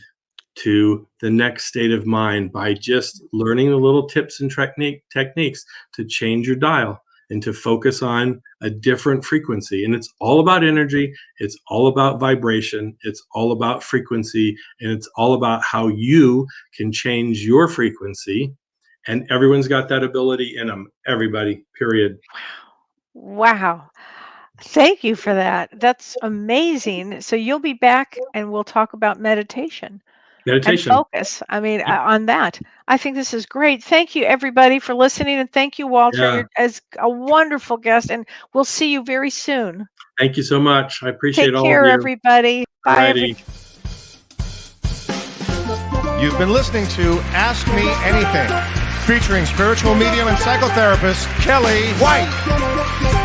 to the next state of mind by just learning the little tips and techniques to change your dial and to focus on a different frequency. And it's all about energy. It's all about vibration. It's all about frequency. And it's all about how you can change your frequency. And everyone's got that ability in them. Everybody, period. Wow. Thank you for that. That's amazing. So you'll be back and we'll talk about meditation. And focus. I mean, on that. I think this is great. Thank you, everybody, for listening. And thank you, Walter, you're as a wonderful guest. And we'll see you very soon. Thank you so much. I appreciate all of you. Take care, everybody. Bye. You've been listening to Ask Me Anything, featuring spiritual medium and psychotherapist Kelly White.